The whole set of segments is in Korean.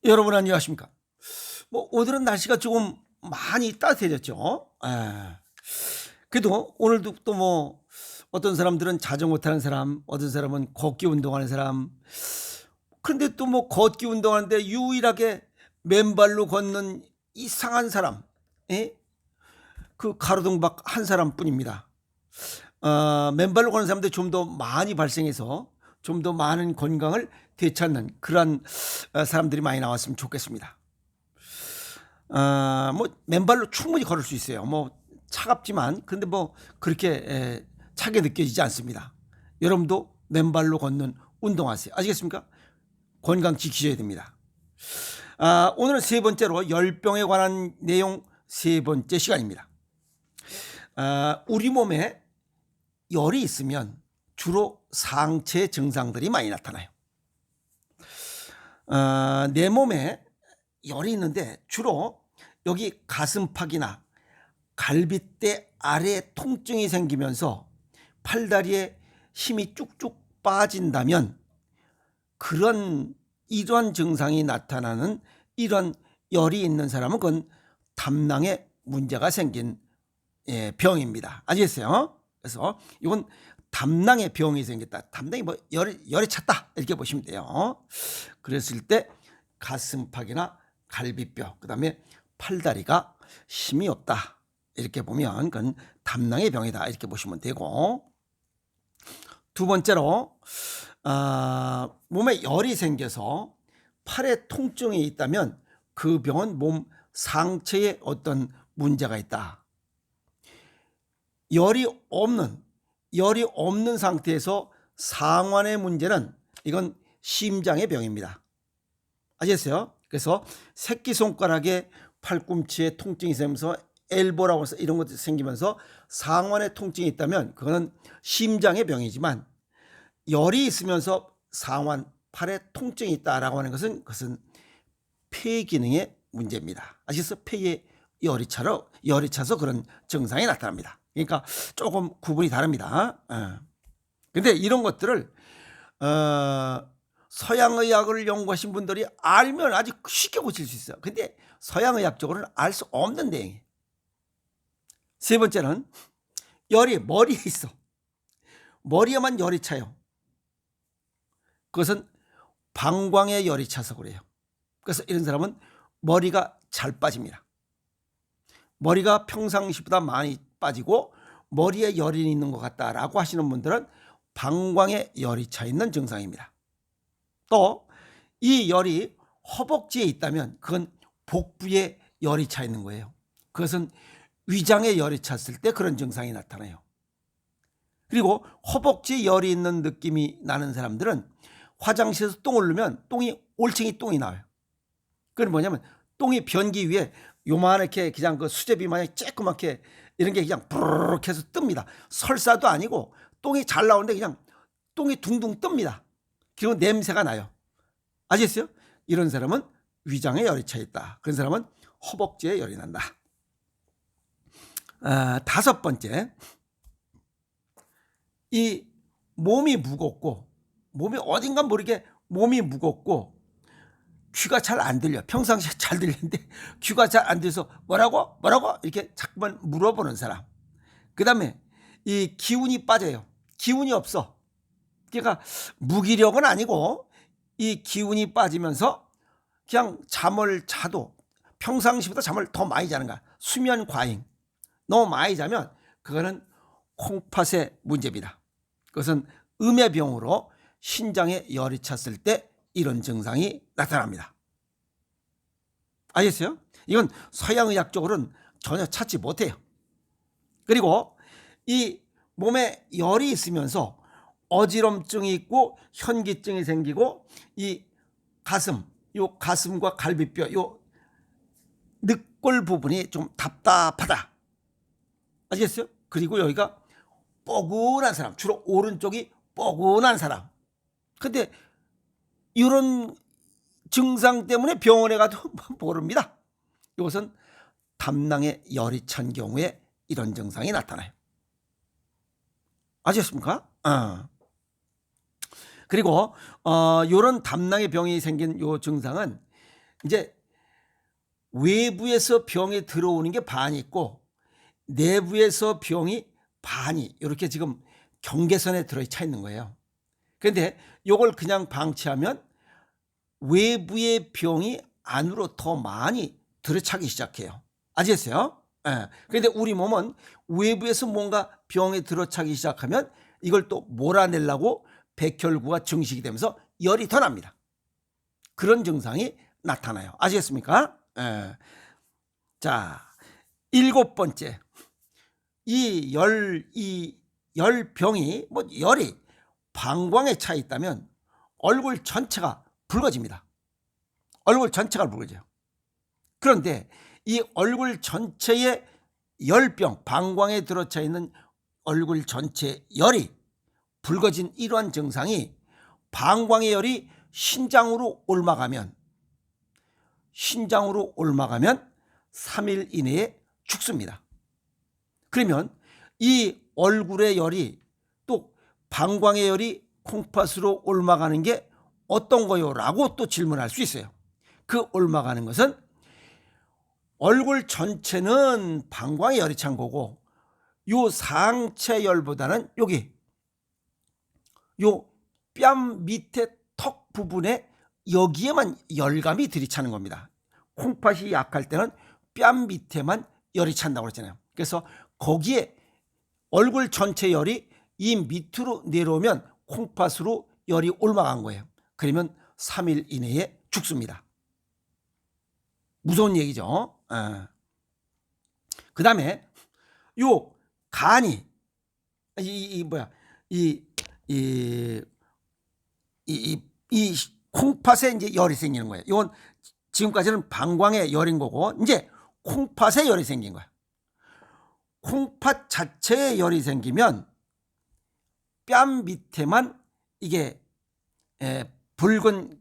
여러분 안녕하십니까? 오늘은 날씨가 조금 많이 따뜻해졌죠. 그래도 오늘도 또 어떤 사람들은 자전거 타는 사람, 어떤 사람은 걷기 운동하는 사람. 그런데 또 걷기 운동하는데 유일하게 맨발로 걷는 이상한 사람, 예? 그 가로등 밖 한 사람뿐입니다. 맨발로 걷는 사람들이 좀 더 많이 발생해서 좀 더 많은 건강을 되찾는 그러한 사람들이 많이 나왔으면 좋겠습니다. 맨발로 충분히 걸을 수 있어요. 차갑지만 근데 그렇게 차게 느껴지지 않습니다. 여러분도 맨발로 걷는 운동하세요. 아시겠습니까? 건강 지키셔야 됩니다. 오늘은 세 번째로 열병에 관한 내용 세 번째 시간입니다. 우리 몸에 열이 있으면 주로 상체 증상들이 많이 나타나요. 내 몸에 열이 있는데 주로 여기 가슴팍이나 갈비뼈 아래 통증이 생기면서 팔다리에 힘이 쭉쭉 빠진다면 이러한 증상이 나타나는 이런 열이 있는 사람은 그건 담낭에 문제가 생긴 병입니다. 아시겠어요? 그래서 이건 담낭에 병이 생겼다. 담낭이 열이 찼다 이렇게 보시면 돼요. 그랬을 때 가슴팍이나 갈비뼈 그다음에 팔다리가 힘이 없다 이렇게 보면 그건 담낭의 병이다 이렇게 보시면 되고, 두 번째로 몸에 열이 생겨서 팔에 통증이 있다면 그 병은 몸 상체에 어떤 문제가 있다. 열이 없는 상태에서 상완의 문제는 이건 심장의 병입니다. 아시겠어요? 그래서 새끼손가락에 팔꿈치에 통증이 생기면서 엘보라고 해서 이런 것들이 생기면서 상완에 통증이 있다면 그거는 심장의 병이지만, 열이 있으면서 상완 팔에 통증이 있다라고 하는 것은 그것은 폐 기능의 문제입니다. 아시겠어요? 폐에 열이 차서 그런 증상이 나타납니다. 그러니까 조금 구분이 다릅니다. 근데 이런 것들을 서양의학을 연구하신 분들이 알면 아주 쉽게 고칠 수 있어요. 근데 서양의학적으로는 알 수 없는 내용이에요. 세 번째는 열이 머리에 있어. 머리에만 열이 차요. 그것은 방광에 열이 차서 그래요. 그래서 이런 사람은 머리가 잘 빠집니다. 머리가 평상시보다 많이 빠지고 머리에 열이 있는 것 같다라고 하시는 분들은 방광에 열이 차 있는 증상입니다. 또 이 열이 허벅지에 있다면 그건 복부에 열이 차 있는 거예요. 그것은 위장에 열이 찼을 때 그런 증상이 나타나요. 그리고 허벅지에 열이 있는 느낌이 나는 사람들은 화장실에서 똥을 누면 올챙이 똥이 나와요. 그건 뭐냐면 똥이 변기 위에 요만하게 그냥 그 수제비 마냥 쬐끄맣게 이런 게 그냥 부르륵 해서 뜹니다. 설사도 아니고 똥이 잘 나오는데 그냥 똥이 둥둥 뜹니다. 그리고 냄새가 나요. 아시겠어요? 이런 사람은 위장에 열이 차 있다. 그런 사람은 허벅지에 열이 난다. 다섯 번째, 이 몸이 무겁고 몸이 어딘가 모르게 몸이 무겁고 귀가 잘 안 들려. 평상시에 잘 들리는데 귀가 잘 안 들려서 뭐라고 이렇게 자꾸만 물어보는 사람. 그 다음에 이 기운이 빠져요. 기운이 없어. 그러니까 무기력은 아니고 이 기운이 빠지면서 그냥 잠을 자도 평상시보다 잠을 더 많이 자는 거야. 수면 과잉. 너무 많이 자면 그거는 콩팥의 문제입니다. 그것은 음해병으로 신장에 열이 찼을 때 이런 증상이 나타납니다. 아시겠어요? 이건 서양의학적으로는 전혀 찾지 못해요. 그리고 이 몸에 열이 있으면서 어지럼증이 있고 현기증이 생기고 이 가슴과 갈비뼈 요 늑골 부분이 좀 답답하다. 아시겠어요? 그리고 여기가 뻐근한 사람, 주로 오른쪽이 뻐근한 사람. 근데 이런 증상 때문에 병원에 가도 모릅니다. 이것은 담낭에 열이 찬 경우에 이런 증상이 나타나요. 아시겠습니까? 그리고 이런 담낭에 병이 생긴 요 증상은 이제 외부에서 병이 들어오는 게 반이 있고 내부에서 병이 반이 이렇게 지금 경계선에 들어차 있는 거예요. 그런데 이걸 그냥 방치하면 외부의 병이 안으로 더 많이 들어차기 시작해요. 아시겠어요? 예. 그런데 우리 몸은 외부에서 뭔가 병이 들어차기 시작하면 이걸 또 몰아내려고 백혈구가 증식이 되면서 열이 더 납니다. 그런 증상이 나타나요. 아시겠습니까? 예. 자, 7번째. 이 열병이, 열이 방광에 차 있다면 얼굴 전체가 붉어집니다. 얼굴 전체가 붉어져요. 그런데 이 얼굴 전체에 열병, 방광에 들어차 있는 얼굴 전체 열이 붉어진 이러한 증상이 방광의 열이 신장으로 옮아가면 3일 이내에 죽습니다. 그러면 이 얼굴의 열이 또 방광의 열이 콩팥으로 옮아가는 게 어떤 거요? 라고 또 질문할 수 있어요. 그 옮아가는 것은 얼굴 전체는 방광의 열이 찬 거고 요 상체 열보다는 여기 요 뺨 밑에 턱 부분에 여기에만 열감이 들이차는 겁니다. 콩팥이 약할 때는 뺨 밑에만 열이 찬다고 그랬잖아요. 그래서 거기에 얼굴 전체 열이 이 밑으로 내려오면 콩팥으로 열이 옮아간 거예요. 그러면 3일 이내에 죽습니다. 무서운 얘기죠. 그 다음에 요 간이 이 콩팥에 이제 열이 생기는 거예요. 이건 지금까지는 방광에 열인 거고 이제 콩팥에 열이 생긴 거야. 콩팥 자체에 열이 생기면 뺨 밑에만 이게 붉은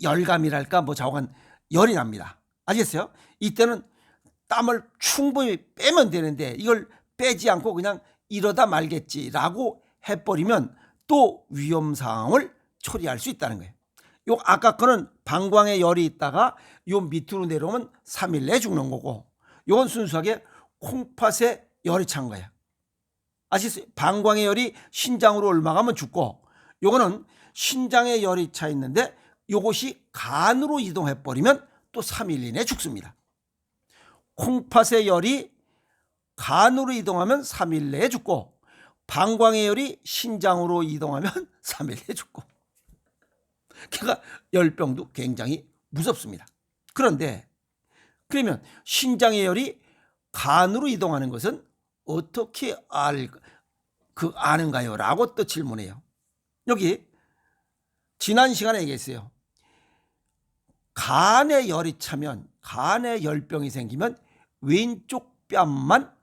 열감이랄까 좌우간 열이 납니다. 아시겠어요? 이때는 땀을 충분히 빼면 되는데 이걸 빼지 않고 그냥 이러다 말겠지라고 해버리면 또 위험 상황을 초래할 수 있다는 거예요. 요 아까 거는 방광에 열이 있다가 요 밑으로 내려오면 3일 내에 죽는 거고 요건 순수하게 콩팥에 열이 찬 거예요. 아시겠어요? 방광의 열이 신장으로 옮아가면 죽고 요거는 신장에 열이 차 있는데 요것이 간으로 이동해 버리면 또 3일 이내에 죽습니다. 콩팥의 열이 간으로 이동하면 3일 내에 죽고 방광의 열이 신장으로 이동하면 3일 내에 죽고 그러니까 열병도 굉장히 무섭습니다. 그런데 그러면 신장의 열이 간으로 이동하는 것은 어떻게 아는가요? 라고 또 질문해요. 여기 지난 시간에 얘기했어요. 간에 열이 차면 간에 열병이 생기면 왼쪽 뺨만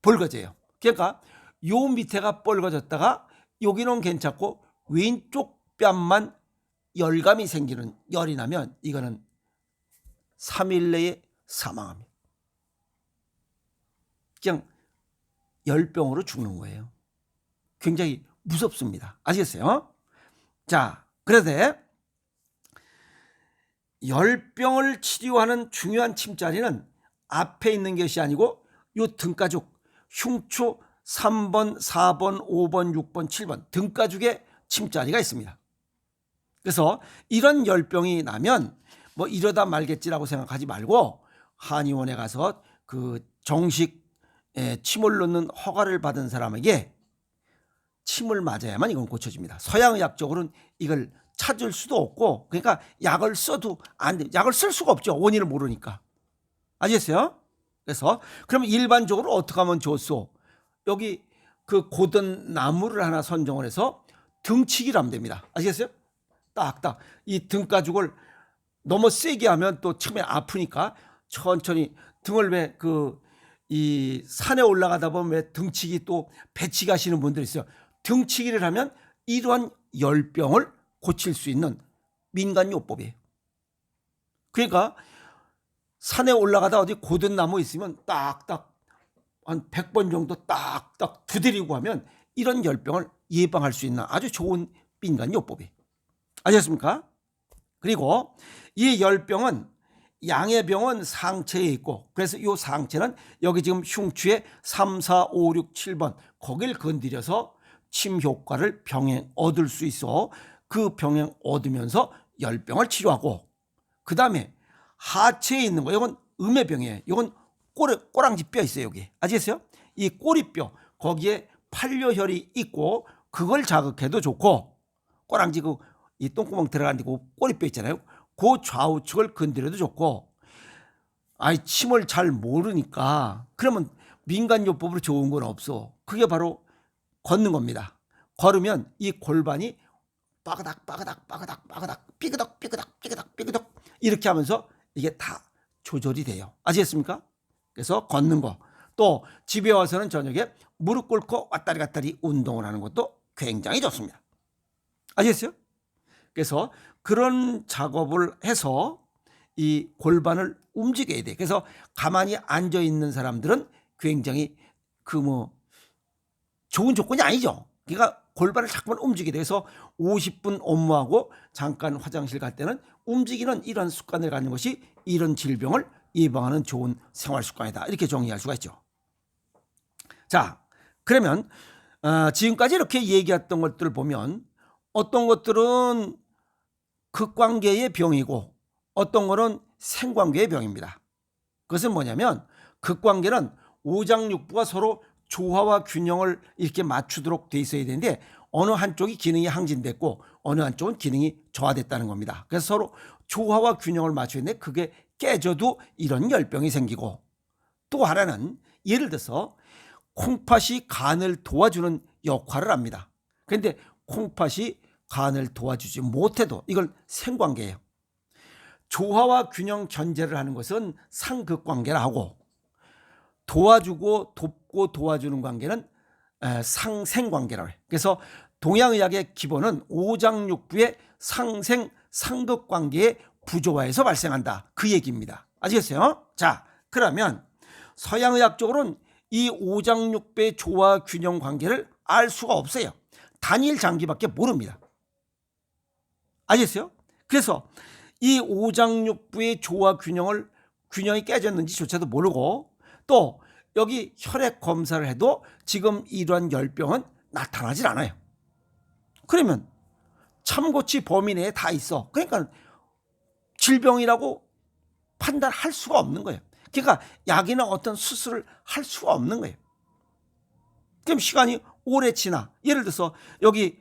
붉어져요. 그러니까 요 밑에가 붉어졌다가 여기는 괜찮고 왼쪽 뺨만 열감이 생기는 열이 나면 이거는 3일 내에 사망합니다. 그냥 열병으로 죽는 거예요. 굉장히 무섭습니다. 아시겠어요? 자, 그런데 열병을 치료하는 중요한 침자리는 앞에 있는 것이 아니고 요 등가죽 흉추 3번, 4번, 5번, 6번, 7번 등가죽에 침자리가 있습니다. 그래서 이런 열병이 나면 뭐 이러다 말겠지라고 생각하지 말고 한의원에 가서 그 정식 침을 놓는 허가를 받은 사람에게 침을 맞아야만 이건 고쳐집니다. 서양의학적으로는 이걸 찾을 수도 없고 그러니까 약을 써도 안 돼. 약을 쓸 수가 없죠. 원인을 모르니까. 아시겠어요? 그래서 그러면 일반적으로 어떻게 하면 좋소? 여기 그 고든 나무를 하나 선정을 해서 등치기를 하면 됩니다. 아시겠어요? 딱딱 이 등가죽을 너무 세게 하면 또 처음에 아프니까 천천히 등을 왜 이 산에 올라가다 보면 왜 등치기 또 배치기 하시는 분들 있어요. 등치기를 하면 이러한 열병을 고칠 수 있는 민간요법이에요. 그러니까 산에 올라가다 어디 고든 나무 있으면 딱딱 한 100번 정도 딱딱 두드리고 하면 이런 열병을 예방할 수 있는 아주 좋은 민간요법이에요. 아셨습니까? 그리고 이 열병은 양의 병은 상체에 있고, 그래서 이 상체는 여기 지금 흉추의 3, 4, 5, 6, 7번 거길 건드려서 침 효과를 병행 얻을 수 있어 그 병행 얻으면서 열병을 치료하고, 그 다음에 하체에 있는 거, 이건 음해병이에요. 이건 꼬랑지 뼈 있어요. 여기 아시겠어요? 이 꼬리뼈 거기에 판료혈이 있고 그걸 자극해도 좋고, 꼬랑지 이 똥구멍 들어가는 그 꼬리뼈 있잖아요. 그 좌우측을 건드려도 좋고, 침을 잘 모르니까 그러면 민간요법으로 좋은 건 없어. 그게 바로 걷는 겁니다. 걸으면 이 골반이 빠그닥 삐그덕 이렇게 하면서 이게 다 조절이 돼요. 아시겠습니까? 그래서 걷는 거, 또 집에 와서는 저녁에 무릎 꿇고 왔다리 갔다리 운동을 하는 것도 굉장히 좋습니다. 아시겠어요? 그래서 그런 작업을 해서 이 골반을 움직여야 돼. 그래서 가만히 앉아 있는 사람들은 굉장히 좋은 조건이 아니죠. 그러니까 골반을 자꾸만 움직이게 돼서 50분 업무하고 잠깐 화장실 갈 때는 움직이는 이런 습관을 갖는 것이 이런 질병을 예방하는 좋은 생활 습관이다. 이렇게 정리할 수가 있죠. 자, 그러면 지금까지 이렇게 얘기했던 것들을 보면 어떤 것들은 극관계의 병이고 어떤 거는 생관계의 병입니다. 그것은 뭐냐면 극관계는 오장육부가 서로 조화와 균형을 이렇게 맞추도록 돼 있어야 되는데 어느 한쪽이 기능이 항진됐고 어느 한쪽은 기능이 저하됐다는 겁니다. 그래서 서로 조화와 균형을 맞춰야 되는데 그게 깨져도 이런 열병이 생기고, 또 하나는 예를 들어서 콩팥이 간을 도와주는 역할을 합니다. 그런데 콩팥이 간을 도와주지 못해도 이걸 생관계예요. 조화와 균형 견제를 하는 것은 상극관계라 하고, 도와주고 돕고 도와주는 관계는 상생관계라고 해요. 그래서 동양의학의 기본은 오장육부의 상생 상극관계의 부조화에서 발생한다, 그 얘기입니다. 아시겠어요? 자, 그러면 서양의학적으로는 이 오장육부의 조화 균형 관계를 알 수가 없어요. 단일 장기밖에 모릅니다. 아시겠어요? 그래서 이 오장육부의 조화 균형이 깨졌는지조차도 모르고, 또 여기 혈액 검사를 해도 지금 이러한 열병은 나타나질 않아요. 그러면 참고치 범위 내에 다 있어. 그러니까 질병이라고 판단할 수가 없는 거예요. 그러니까 약이나 어떤 수술을 할 수가 없는 거예요. 그럼 시간이 오래 지나, 예를 들어서 여기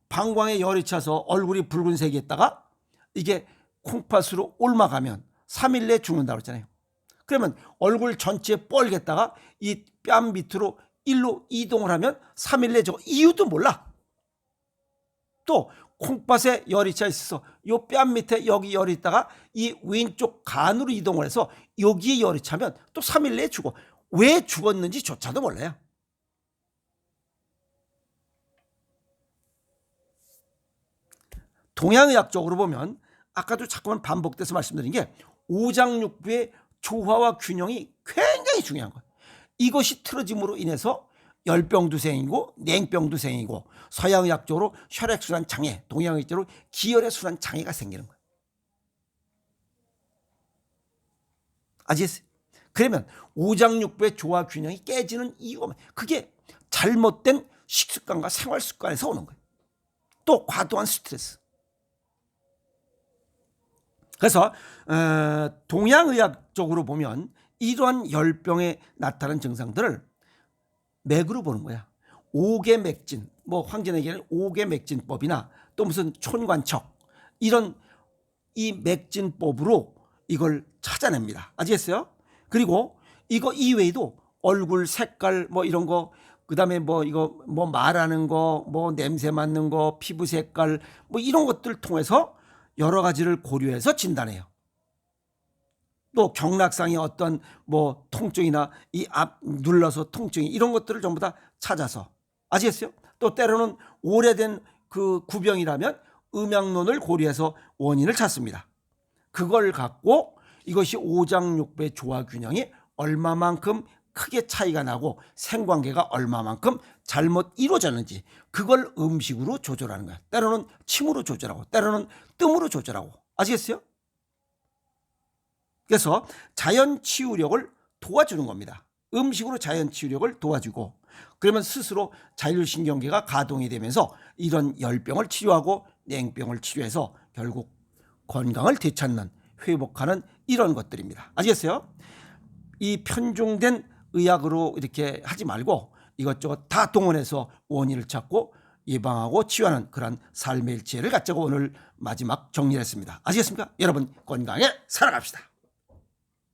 방광에 열이 차서 얼굴이 붉은색이었다가 이게 콩팥으로 옮아가면 3일 내에 죽는다고 했잖아요. 그러면 얼굴 전체에 뻘겠다가 이 뺨 밑으로 일로 이동을 하면 3일 내에 저거 이유도 몰라. 또 콩팥에 열이 차 있어서 이 뺨 밑에 여기 열이 있다가 이 왼쪽 간으로 이동을 해서 여기에 열이 차면 또 3일 내에 죽어. 왜 죽었는지조차도 몰라요. 동양의학적으로 보면 아까도 자꾸만 반복돼서 말씀드린 게 오장육부의 조화와 균형이 굉장히 중요한 거예요. 이것이 틀어짐으로 인해서 열병도 생기고 냉병도 생기고, 서양의학적으로 혈액순환 장애, 동양의학적으로 기혈의 순환 장애가 생기는 거예요. 아시겠어요? 그러면 오장육부의 조화 균형이 깨지는 이유가 그게 잘못된 식습관과 생활습관에서 오는 거예요. 또 과도한 스트레스. 그래서 동양의학적으로 보면 이러한 열병에 나타나는 증상들을 맥으로 보는 거야. 오개맥진, 황진에게는 오개맥진법이나 또 무슨 촌관척, 이런 이 맥진법으로 이걸 찾아냅니다. 아시겠어요? 그리고 이거 이외에도 얼굴 색깔 이런 거, 그다음에 이거 말하는 거, 냄새 맡는 거, 피부 색깔 이런 것들 통해서 여러 가지를 고려해서 진단해요. 또 경락상의 어떤 통증이나 이 앞 눌러서 통증이, 이런 것들을 전부 다 찾아서. 아시겠어요? 또 때로는 오래된 그 구병이라면 음양론을 고려해서 원인을 찾습니다. 그걸 갖고 이것이 오장육부의 조화 균형이 얼마만큼 크게 차이가 나고 생관계가 얼마만큼 잘못 이루어졌는지 그걸 음식으로 조절하는 거야. 때로는 침으로 조절하고 때로는 뜸으로 조절하고. 아시겠어요? 그래서 자연 치유력을 도와주는 겁니다. 음식으로 자연 치유력을 도와주고 그러면 스스로 자율신경계가 가동이 되면서 이런 열병을 치료하고 냉병을 치료해서 결국 건강을 되찾는 회복하는 이런 것들입니다. 아시겠어요? 이 편중된 의학으로 이렇게 하지 말고 이것저것 다 동원해서 원인을 찾고 예방하고 치유하는 그런 삶의 일치를 갖자고 오늘 마지막 정리를 했습니다. 아시겠습니까? 여러분 건강에 살아갑시다.